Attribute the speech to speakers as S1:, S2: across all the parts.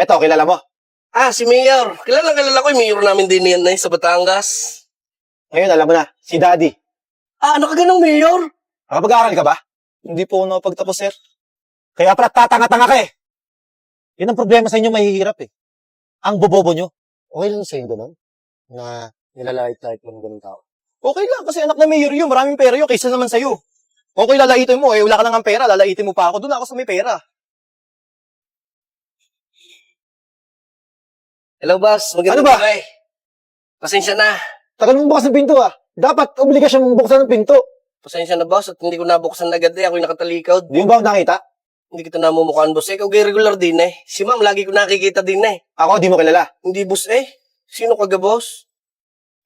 S1: Eto, kilala mo?
S2: Si Mayor. Kilala ko yung Mayor namin din yan sa Batangas.
S1: Ngayon, alam mo na, si Daddy.
S2: Ano ka ganang Mayor?
S1: Nakapag-aaral ka ba?
S3: Hindi po ako nakapagtapos, sir.
S1: Kaya pala tatanga-tanga ka eh. Yan ang problema sa inyo, mahihirap eh. Ang bobobo nyo.
S3: Okay lang sa'yo ganun? Na nilalait-lait mo ng ganun tao.
S1: Okay lang, kasi anak na mayor yun, maraming pera yun, kaysa naman sa'yo. Kung ako'y lalaitin mo, wala ka lang ang pera, lalaitin mo pa ako, doon ako sa may pera.
S2: Hello, boss.
S1: Ano ba?
S2: gabi. Pasensya na.
S1: Tagal mong bukas ng pinto ah. Dapat, obligasyon mong buksan ng pinto.
S2: Pasensya na, boss. At hindi ko nabuksan agad Ako yung nakatalikod.
S1: Di mo ba ako nakita?
S2: Hindi kita namumukhaan, boss. Ikaw regular din Si ma'am, lagi ko nakikita din
S1: Ako, di mo kilala.
S2: Hindi, boss Sino ka, boss?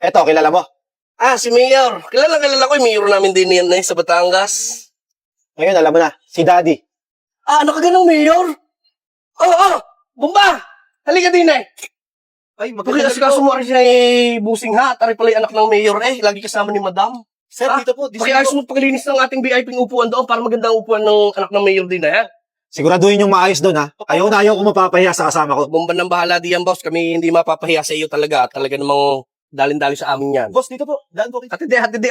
S1: Eto, kilala mo?
S2: Si Mayor. Kilala ko yung Mayor namin din yan sa Batangas.
S1: Ngayon, alam mo na, si Daddy.
S2: Ano ka ganang Mayor? Bomba! Halika din
S1: Ay,
S2: Pagkakaso mo rin siya busing ha. Tari pala yung anak ng Mayor Lagi kasama ni Madam.
S1: Sir, dito po.
S2: Pakiayos mo paglinis ng ating VIP upuan doon para maganda ang upuan ng anak ng Mayor din
S1: Siguraduhin yung maayos doon ha. Ayaw ko mapapahiya sa kasama ko.
S2: Bomba ng bahala diyan, boss. Kami hindi mapapahiya sa iyo talaga. Talaga namang dalin-dali sa amin yan.
S1: Boss, dito po. Daan po kita.
S2: Hatid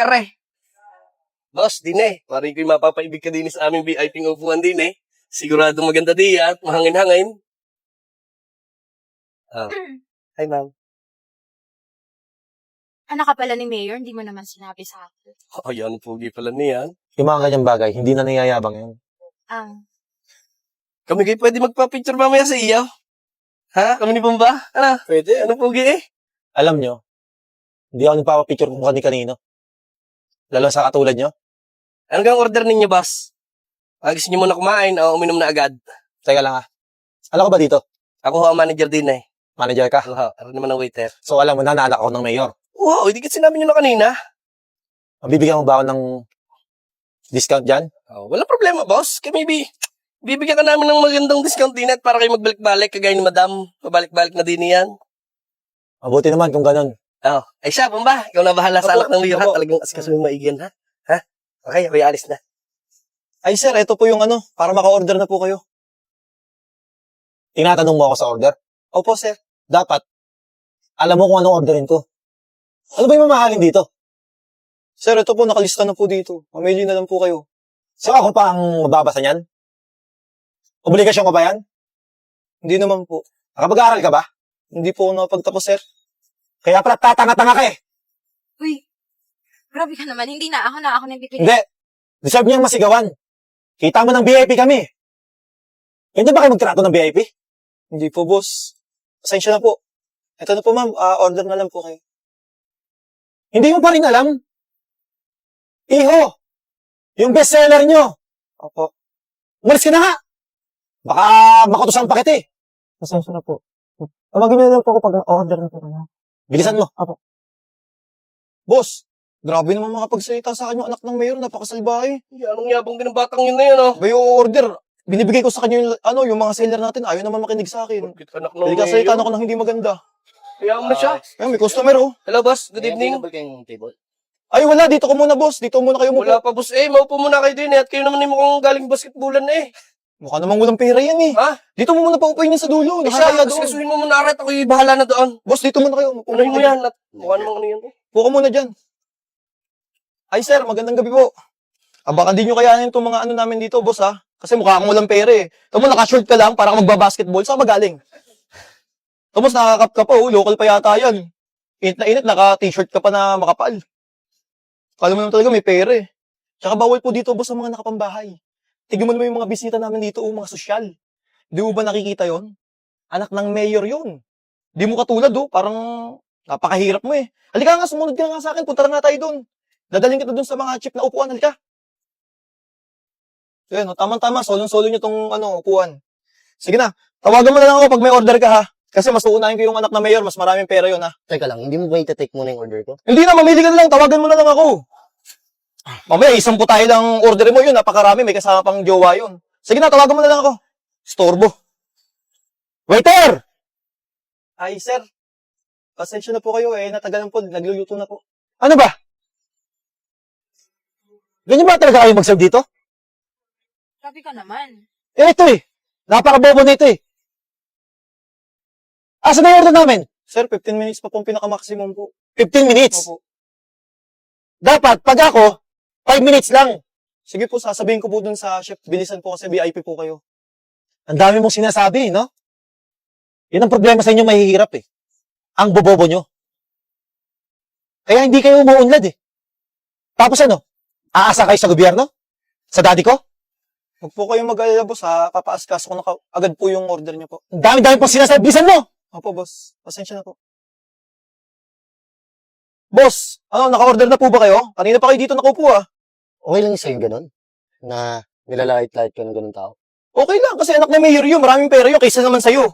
S2: Boss, din Maring ko'y mapapaibig ka din sa aming VIP upuan din Sigurado maganda di at mahangin-hangin. Hi, ma'am.
S4: Anak ka pala ni Mayor, hindi mo naman sinabi sa akin.
S2: Yan, pugi pala niyan.
S1: Yung mga ganyang bagay, hindi na niyayabang yan.
S2: Kami kayo pwede magpa-picture mamaya sa iyo. Kami ni Bomba? Pwede. Ano pugi
S1: Alam nyo, hindi ako nagpapapicture kung kanino. Lalo sa katulad nyo.
S2: Ano kang order ninyo, boss? Gusto niyo muna kumain o uminom na agad?
S1: Teka lang Alam ko ba dito?
S2: Ako ang manager din
S1: Manager ka?
S2: Ano naman ang waiter?
S1: So alam mo na, naanak ako ng mayor.
S2: Wow, hindi kasi sinabi nyo na kanina.
S1: Mabibigyan mo ba ako ng discount dyan?
S2: Wala problema, boss. Bibigyan ka namin ng magandang discount din para kayo magbalik-balik kagaya ni Madam. Pabalik-balik na din yan.
S1: Mabuti naman kung ganun.
S2: Siya, Bomba. Ikaw na bahala sa anak ng mayor Talagang askas mo maigyan Okay, ako alis na.
S1: Ay sir, ito po yung para maka-order na po kayo. Tinatanong mo ako sa order? Opo sir. Dapat, alam mo kung anong orderin ko. Ano ba yung mamahalin dito? Sir, ito po, nakalista na po dito. Mamili na lang po kayo. So ako pa ang magbabasa niyan? Obligasyon ko ba yan? Hindi naman po. Nakapag-aaral ka ba? Hindi po ako nakapagtapos, sir. Kaya pala tatanga-tanga ka eh.
S4: Uy, grabe ka naman. Hindi na ako nabibigay.
S1: Hindi. Deserve niyang masigawan. Kita mo ng VIP kami. Hindi ba kayo magtrato ng VIP? Hindi po, boss. Pasensya na po. Ito na po, ma'am. Order na lang po kayo. Hindi mo pa rin alam? Iho! Yung bestseller nyo! Opo. Umalis ka na nga! Baka makutusan pa kita eh. Pasensya na po. Tawagin na lang po ako pag order na po. Bilisan mo. Opo. Boss, grabe naman makapagsalita sa akin yung anak ng mayor. Napakasalbahe.
S2: Anong yabang din ng batang yun na yun,
S1: Ba yung order? Binibigay ko sa kanya yung mga seller natin. Ayaw naman makinig sa akin.
S2: Anak ng
S1: Hindi ka salita ako ng hindi maganda.
S2: Kaya mo na siya.
S1: Ay, may customer
S2: Hello, boss. Good evening.
S3: kayong table?
S1: Ay, wala. Dito ko muna, boss. Dito muna kayo
S2: Wala pa, boss. Maupo muna kayo din At kayo naman yung mukhang galing basketballan
S1: Mukha namang walang pera yan eh. Dito mo muna paupuin yan sa dulo. Nakakaya doon.
S2: Kasuhin mo muna aret. Ako'y bahala na doon.
S1: Boss, dito muna kayo.
S2: Unahin mo yan. Mukha namang ano yan
S1: Puka muna dyan. Ay, sir. Magandang gabi po. Baka hindi nyo kayanin itong mga namin dito, boss ha. Kasi mukha kang walang pera eh. Ito mo, nakashort ka lang para kang magbabasketball. Saan ka magaling? Tapos nakakap ka pa, local pa yata yan. Init na init, naka-t-shirt ka pa na makapal. Kala mo naman talaga may pera eh. Tsaka bawal po dito, boss, ang mga nakapambahay. Tignan mo naman yung mga bisita namin dito, mga sosyal. Di mo ba nakikita yon? Anak ng mayor yon. Di mo katulad, parang napakahirap mo eh. Halika nga, sumunod ka nga sa akin, punta na tayo doon. Dadaling kita doon sa mga cheap na upuan, halika. Yan, tama-tama, solong-solo nyo tong upuan. Sige na, tawagan mo na lang ako pag may order ka ha. Kasi mas uunahin ko yung anak na mayor, mas maraming pera yun ha.
S3: Teka lang, hindi mo ba ita-take muna yung order ko?
S1: Hindi na, mamili ka na lang, tawagan mo na lang ako. Mamaya, isang po tayo ng order mo yun, napakarami, may kasama pang jowa yun. Sige na, tawagan mo na lang ako. Storbo. Waiter! Ay, sir. Pasensya na po kayo natagalan po, nagluluto na po. Ano ba? Ganyan ba talaga kayo mag-serve dito?
S4: Grabe ka naman.
S1: Ito napakabobo na ito
S3: Asa na yung order namin?
S1: Sir, 15 minutes pa pong pinaka-maximum po.
S3: 15 minutes.
S1: Opo.
S3: Dapat, pag ako, 5 minutes lang.
S1: Sige po, sasabihin ko po dun sa chef. Bilisan po kasi VIP po kayo.
S3: Ang dami mong sinasabi, no? Yan ang problema sa inyo mahihirap eh. Ang bobobo nyo. Kaya hindi kayo umuunlad eh. Tapos ano? Aasa kayo sa gobyerno? Sa daddy ko?
S1: Huwag po kayong mag-alala, boss, ha? Papaaskas ko na agad po yung order niyo po.
S3: Ang dami-dami pong sinasabi. Bilisan mo!
S1: Opo, boss. Pasensya na po. Boss, ano, naka-order na po ba kayo? Kanina pa kayo dito nakaupo, ah.
S3: Okay lang sa'yo ganun? Na nilalait-lait ka ng ganun tao?
S1: Okay lang, kasi anak na mayor yun. Maraming pera yun, kaysa naman sa'yo.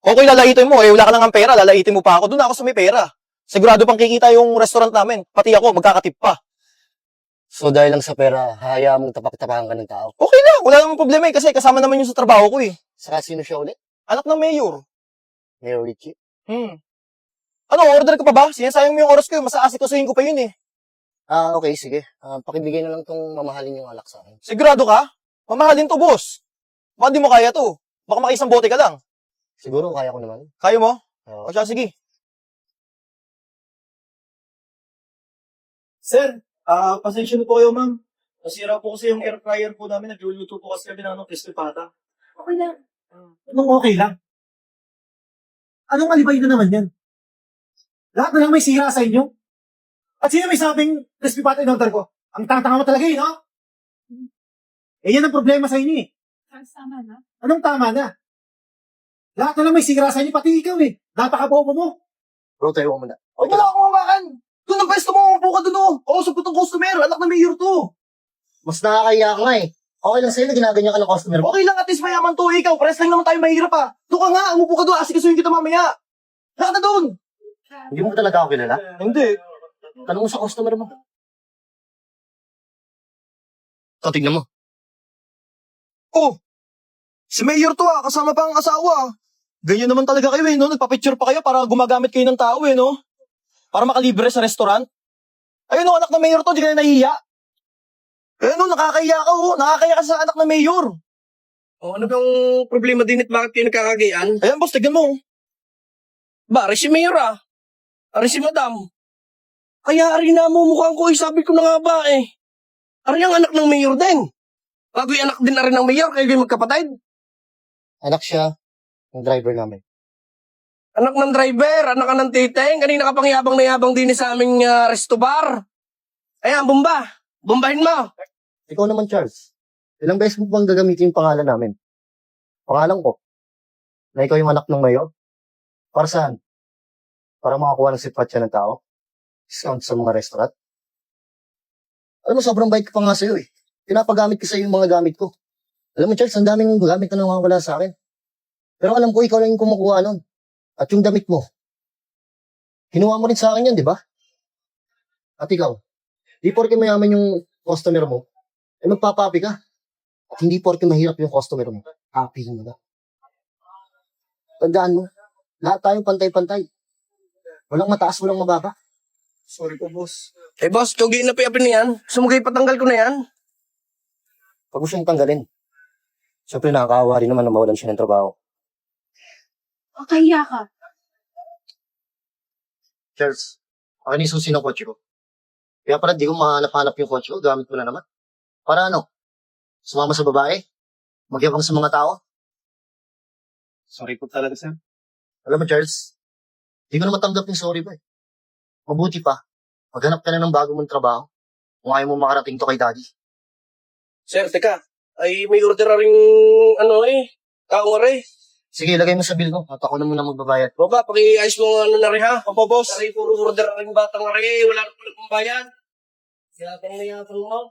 S1: Okay, lalaitin mo. Eh, wala ka lang ng pera. Lalaitin mo pa ako. Doon ako sa may pera. Sigurado pang kikita yung restaurant namin. Pati ako, magkakatip pa.
S3: So dahil lang sa pera, hayaan mong tapak-tapakan ka ng tao?
S1: Okay lang, wala namang problema eh. Kasi kasama naman yun sa trabaho ko eh.
S3: Saka sino siya ulit?
S1: Anak ng mayor.
S3: Mayor Richie?
S1: Ano, order ka pa ba? Sinasayang mo yung oras ko. Masaasikusuhin ko pa yun eh.
S3: Okay, sige. Pakibigay na lang tong mamahalin yung alak sa akin.
S1: Sigurado ka? Mamahalin to, boss. Baka di mo kaya to. Baka makisang bote ka lang.
S3: Siguro kaya ko naman.
S1: Kaya mo?
S3: Oo.
S1: O siya, sige. Sir, pasensya na po kayo, ma'am. Nasira po kasi yung air fryer po namin. Nagluluto po kasi kami ng crispy pata.
S4: Okay lang.
S5: Anong okay lang? Anong alibay na naman yan? Lahat na lang may sira sa inyo. At sino may sabing crispy pata in-order ko? Ang tanga mo talaga eh, no? Eh, yan ang problema sa inyo eh.
S4: Tama na.
S5: Anong tama na? Lahat na lang may sira sa inyo, pati ikaw eh. Napakabobo mo.
S3: Bro, tayo ko muna.
S1: Huwag mo lang akong hawakan. Doon ang pwesto mo, umupo ka doon, oh. Kausap ko tong customer. Anak na mayor to.
S3: Mas nakakaya ka nga eh. Okay lang sa'yo na ginaganyan ka ng customer mo.
S1: Okay lang, at least mayaman to. Ikaw, pares lang naman tayo mahirap, ah. Doon ka nga, umupo ka doon. Asikasuhin kita mamaya. Lahat na doon.
S3: Hindi mo talaga ako kilala.
S1: Hindi.
S3: Tanong mo sa customer mo. Ito, tignan mo.
S1: Oh, si mayor to, ah. Kasama pa ang asawa, ah. Ganyan naman talaga kayo, eh, no? Nagpa-picture pa kayo para gumagamit kayo ng tao, eh, no? Para makalibre sa restaurant. Ayun, no, anak ng mayor to. Di ka na nahihiya. Ayun, no, nakakahiya ka, oh. Nakakahiya ka sa anak ng mayor.
S2: O ano bang problema din at bakit kayo nagkakagayaan?
S1: Ayan, boss, tignan mo.
S2: Ba, ari si Mayor ah. Ari si Madam. Kaya ari na mo mukhang ko, sabi ko na nga ba eh. Ari ang anak ng Mayor din. Bago'y anak din na rin ng Mayor, kayo kayo magkapatid.
S3: Anak siya, ng driver namin.
S2: Anak ng driver, anak ka ng titeng, kanina ka pang yabang na yabang din sa aming resto bar. Ayan, bomba. Bombahin mo.
S3: Ikaw naman, Charles. Ilang beses mo bang gagamitin yung pangalan namin? Pangalan ko. Na ikaw yung anak ng mayor? Para saan? Para makakuha ng sipatya ng tao? Discount sa mga restaurant? Alam mo, sobrang bait ko pa nga sa'yo eh. Pinapagamit ko sa'yo yung mga gamit ko. Alam mo, Charles, ang daming gamit na nawawala sa akin. Pero alam ko, ikaw lang yung kumukuha nun. At yung damit mo, kinuha mo rin sa akin yan, di ba? At ikaw, di porke mayaman yung customer mo, eh magpapapi ka. At hindi porke mahirap yung customer mo, happy mo na. Tandaan mo, lahat tayong pantay-pantay. Walang mataas, walang mababa.
S1: Sorry po, boss.
S2: Eh boss, kung ginapin na yan, sumugay patanggal ko na yan.
S3: Pag gusto mong tanggalin, siyempre nakakaawa rin naman na mawalan siya ng trabaho.
S4: Kaya ka.
S3: Charles, akin yung susi ng kotse ko. Kaya pala di ko mahanap-hanap yung kotse ko, gamit ko na naman. Para ano? Sumama sa babae? Magyabang sa mga tao?
S1: Sorry po talaga, sir.
S3: Alam mo, Charles, di ko naman tanggap yung sorry mo eh. Mabuti pa, maghanap ka na ng bago mong trabaho kung ayaw mo makarating to kay daddy.
S2: Sir, teka. Ay, may order na rin, kaungari.
S3: Sige, ilagay mo sa bill ko at ako na muna magbabayad.
S2: Baba, paki-ayos mo ano na rin ha.
S1: Opo, boss.
S2: Ari, puro order na rin batang ari. Wala na pala pang bayad. Kaya pang nayapang mo.